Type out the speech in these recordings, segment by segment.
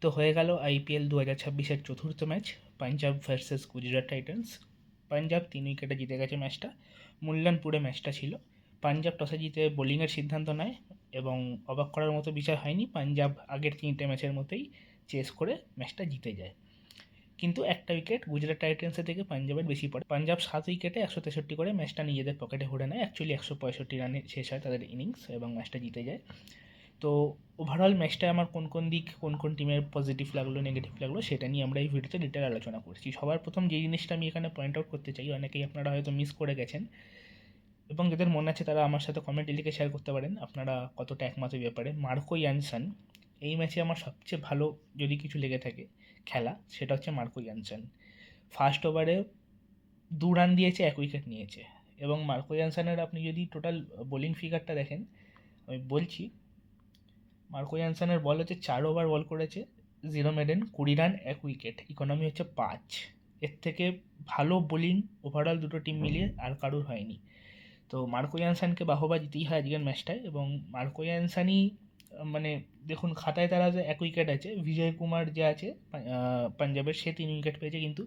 তো হয়ে গেল আইপিএল 2026-এর চতুর্থ match, Punjab versus Gujarat Titans. Punjab 3 উইকেটে জিতে গেছে ম্যাচটা। মূল্যানপুরে ম্যাচটা ছিল। পাঞ্জাব টসে জিতে বোলিংয়ের সিদ্ধান্ত নেয় এবং অবাক করার মতো বিষয় হয়নি, পাঞ্জাব আগের 3টে ম্যাচের মতোই চেস করে ম্যাচটা জিতে যায়। কিন্তু একটা উইকেট গুজরাট টাইটান্সের থেকে পাঞ্জাবের বেশি পড়ে। পাঞ্জাব 7 উইকেটে 163 করে ম্যাচটা নিজেদের পকেটে ভরে নেয়। অ্যাকচুয়ালি 165 রানে শেষ হয় তাদের ইনিংস এবং ম্যাচটা জিতে যায়। তো ওভারঅল ম্যাচটায় আমার কোন কোন দিক, কোন কোন টিমের পজিটিভ লাগলো, নেগেটিভ লাগলো, সেটা নিয়ে আমরা এই ভিডিওতে ডিটেল আলোচনা করছি। সবার প্রথম যে জিনিসটা আমি এখানে পয়েন্ট আউট করতে চাই, অনেকেই আপনারা হয়তো মিস করে গেছেন এবং যাদের মনে আছে তারা আমার সাথে কমেন্টে লিখে শেয়ার করতে পারেন আপনারা কতটা একমত এই ব্যাপারে। মার্কো ইয়ানসন এই ম্যাচে আমার সবচেয়ে ভালো যদি কিছু লেগে থাকে খেলা, সেটা হচ্ছে মার্কো ইয়ানসন। ফার্স্ট ওভারে 2 রান দিয়েছে, 1 উইকেট নিয়েছে। এবং মার্কো ইয়ানসনের আপনি যদি টোটাল বোলিং ফিগারটা দেখেন, আমি বলছি, মার্কো ইয়ানসনের বল হচ্ছে 4 ওভার বল করেছে, 0 মেডেন, 20 রান, 1 উইকেট, ইকোনমি হচ্ছে 5। এর থেকে ভালো বোলিং ওভারঅল দুটো টিম মিলিয়ে আর কারোর হয়নি। তো মার্কো ইয়ানসনকে বাহবা দিতেই হয় আজকের ম্যাচটায়। এবং মার্কো ইয়ানসনই মানে দেখুন খাতায় তারা যে 1 উইকেট আছে, বিজয় কুমার যে আছে পাঞ্জাবের, সে 3 উইকেট পেয়েছে, কিন্তু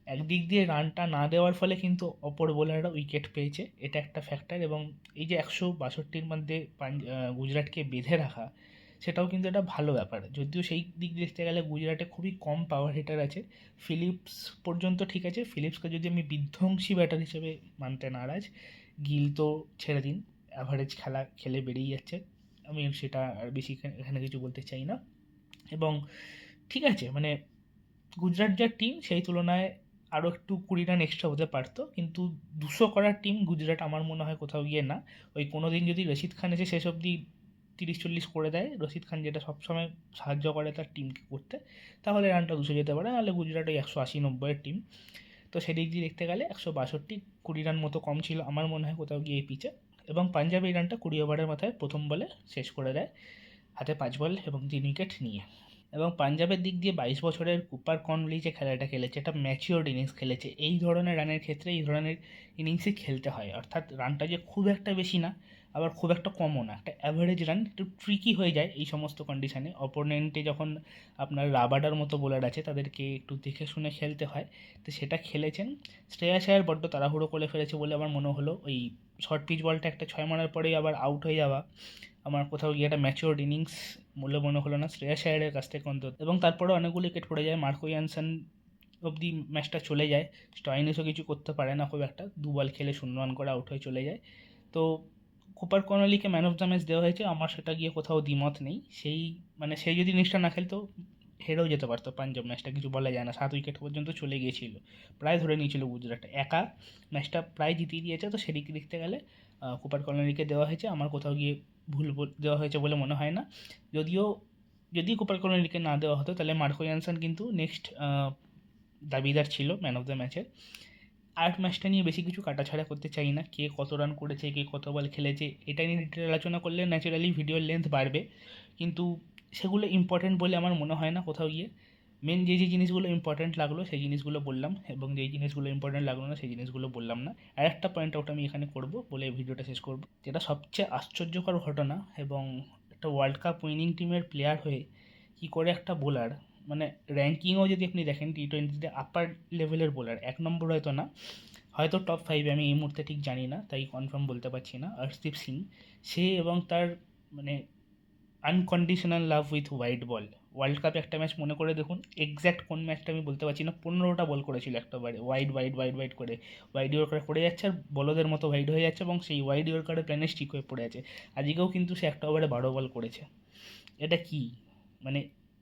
একদিক দিয়ে রানটা না দেওয়ার ফলে কিন্তু অপর বোলাররা উইকেট পেয়েছে, এটা একটা ফ্যাক্টর। এবং এই যে 162-র মধ্যে গুজরাটকে বেঁধে রাখা, সেটাও কিন্তু একটা ভালো ব্যাপার। যদিও সেই দিক দেখতে গেলে গুজরাটে খুবই কম পাওয়ার হিটার আছে। ফিলিপস পর্যন্ত ঠিক আছে, ফিলিপসকে যদি আমি বিধ্বংসী ব্যাটার হিসেবে মানতে নারাজ। গিল তো ছেড়ে দিন, অ্যাভারেজ খেলা খেলে বেরিয়ে যাচ্ছে, আমি সেটা আর বেশি এখানে কিছু বলতে চাই না। এবং ঠিক আছে, মানে গুজরাট যা টিম সেই তুলনায় আরও একটু 20 রান এক্সট্রা হতে পারতো, কিন্তু 200 করার টিম গুজরাট আমার মনে হয় কোথাও গিয়ে না। ওই কোনো দিন যদি রশিদ খান এসে শেষ অবধি 30-40 করে দেয়, রশিদ খান যেটা সবসময় সাহায্য করে তার টিমকে করতে, তাহলে রানটা 200 যেতে পারে, নাহলে গুজরাট ওই 180-90-এর টিম। তো সেদিক দিয়ে দেখতে গেলে 162, 20 রান মতো কম ছিল আমার মনে হয় কোথাও গিয়ে এই পিচে। এবং পাঞ্জাব এই রানটা 20 ওভারের মাথায় প্রথম বলে শেষ করে দেয়, হাতে 5 বল এবং 3 উইকেট নিয়ে। এবং পাঞ্জাবের দিক দিয়ে 22 বছরের কুপার কনলি যে খেলাটা খেলেছে, এটা ম্যাচিওর ইনিংস খেলেছে। এই ধরনের রানের ক্ষেত্রে এই ধরনের ইনিংসই খেলতে হয়, অর্থাৎ রানটা যে খুব একটা বেশি না, আবার খুব একটা কমও না, একটা অ্যাভারেজ রান। একটু ট্রিকি হয়ে যায় এই সমস্ত কন্ডিশানে, অপোনেন্টে যখন আপনার রাবাডার মতো বোলার আছে তাদেরকে একটু দেখে শুনে খেলতে হয়। তো সেটা খেলেছেন। শ্রেয়াস আয়ার বড্ড তাড়াহুড়ো করে ফেলেছে বলে আমার মনে হলো, ওই শর্ট পিচ বলটা একটা 6 মারার পরেই আবার আউট হয়ে যাওয়া আমার কোথাও গিয়ে একটা ম্যাচিওর ইনিংস বলে মনে হলো না শ্রেয়াস আয়ারের কাছ থেকে অন্তত। এবং তারপরে অনেকগুলো উইকেট পড়ে যায়, মার্কো ইয়ানসন অবধি ম্যাচটা চলে যায়, স্টয়নিসও কিছু করতে পারে না খুব একটা, 2 বল খেলে 0 রান করে আউট হয়ে চলে যায়। তো কুপার কর্নলিকে ম্যান অফ দ্য ম্যাচ দেওয়া হয়েছে, আমার সেটা গিয়ে কোথাও দ্বিমত নেই। সেই মানে সেই যদি ইনিংসটা না খেলতো হেরেও যেতে পারতো পাঞ্জাব, ম্যাচটা কিছু বলা যায় না, 7 উইকেট পর্যন্ত চলে গিয়েছিল, প্রায় ধরে নিয়েছিল গুজরাট, একা ম্যাচটা প্রায় জিতিয়ে দিয়েছে। তো সেদিকে দেখতে গেলে কুপার কর্নলিকে দেওয়া হয়েছে, আমার কোথাও গিয়ে ভুল দেওয়া হয়েছে বলে মনে হয় না। যদিও যদি কুপার কর্নলিকে না দেওয়া হতো তাহলে মার্কো ইয়ানসন কিন্তু নেক্সট দাবিদার ছিল ম্যান অফ দ্য ম্যাচের। আর ম্যাচটা নিয়ে বেশি কিছু কাটাছাড়া করতে চাই না, কে কত রান করেছে, কে কত বল খেলেছে, এটা নিয়ে ডিটেল আলোচনা করলে ন্যাচারালি ভিডিওর লেন্থ বাড়বে, কিন্তু সেগুলো ইম্পর্টেন্ট বলে আমার মনে হয় না কোথাও গিয়ে। মেন যে যে জিনিসগুলো ইম্পর্ট্যান্ট লাগলো সেই জিনিসগুলো বললাম, এবং যেই জিনিসগুলো ইম্পর্ট্যান্ট লাগলো না সেই জিনিসগুলো বললাম না। আর একটা পয়েন্ট আউট আমি এখানে করব বলে ভিডিওটা শেষ করব, যেটা সবচেয়ে আশ্চর্যকর ঘটনা, এবং একটা ওয়ার্ল্ড কাপ উইনিং টিমের প্লেয়ার হয়ে কী করে একটা বোলার, মানে র্যাঙ্কিংও যদি আপনি দেখেন T20-তে আপার লেভেলের বোলার, 1 নম্বর হয়তো না, হয়তো টপ 5-এ, আমি এই মুহূর্তে ঠিক জানি না তাই কনফার্ম বলতে পারছি না, অর্শদীপ সিং, সে এবং তার মানে unconditional love with white ball. World কাপে একটা ম্যাচ মনে করে দেখুন, এক্স্যাক্ট কোন ম্যাচটা আমি বলতে পারছি না, 15টা বল করেছিল একটাবারে ওয়াইড ওয়াইড ওয়াইড ওয়াইড করে, ওয়াইড ইয়র্কারে পড়ে যাচ্ছে আর বলদের মতো ওয়াইড হয়ে যাচ্ছে, এবং সেই ওয়াইড ইয়র্কারের প্ল্যানে স্টিক হয়ে পড়ে আছে। আজকেও কিন্তু সে একটা ওভারে 12 বল করেছে। এটা কি, মানে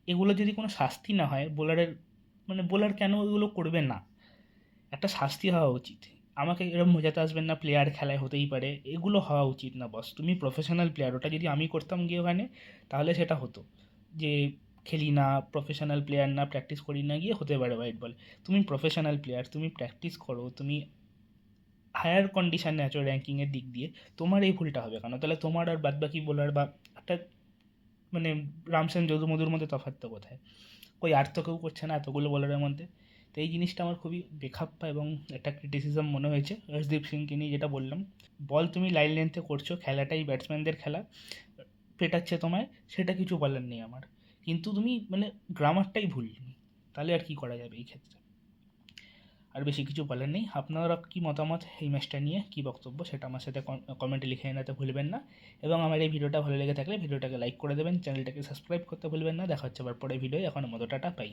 এগুলো যদি কোনো শাস্তি না হয় বোলারের, মানে বোলার কেন এগুলো করবে না, একটা শাস্তি হওয়া উচিত। আমাকে এরকম বোঝাতে আসবেন না প্লেয়ার খেলায় হতেই পারে, এগুলো হওয়া উচিত না বস, তুমি প্রফেশনাল প্লেয়ার। ওটা যদি আমি করতাম গিয়ে ওখানে, তাহলে সেটা হতো যে খেলি না, প্রফেশনাল প্লেয়ার না, প্র্যাকটিস করি না, গিয়ে হতে পারে হোয়াইট বল। তুমি প্রফেশনাল প্লেয়ার, তুমি প্র্যাকটিস করো, তুমি হায়ার কন্ডিশনে আছো র্যাঙ্কিংয়ের দিক দিয়ে, তোমার এই ভুলটা হবে কেন? তাহলে তোমার আর বাদবাকি বোলার বা একটা মানে রামসেন যদুমধুর মধ্যে তফাৎটা কোথায়? কই আর তো কেউ করছে না এতগুলো বলারের মধ্যে। তো এই জিনিসটা আমার খুবই বেখাপ্পা এবং একটা ক্রিটিসিজম মনে হয়েছে হর্ষদীপ সিংকে নিয়ে, যেটা বললাম, বল তুমি লাইন লেন্থে করছো, খেলাটাই ব্যাটসম্যানদের খেলা, পেটাচ্ছে তোমায়, সেটা কিছু বলার নেই আমার। কিন্তু তুমি মানে গ্রামারটাই ভুল, তাহলে আর কি করা যাবে এই ক্ষেত্রে। আর বেশি কিছু বলার নেই। আপনারা কী মতামত এই ম্যাচটা নিয়ে, কী বক্তব্য, সেটা আমার সাথে কমেন্টে লিখে জানাতে ভুলবেন না। এবং আমার এই ভিডিওটা ভালো লেগে থাকলে ভিডিওটাকে লাইক করে দেবেন, চ্যানেলটাকে সাবস্ক্রাইব করতে ভুলবেন না। দেখা হচ্ছে আবার পরে ভিডিও, এখন মতো টাটা, বাই।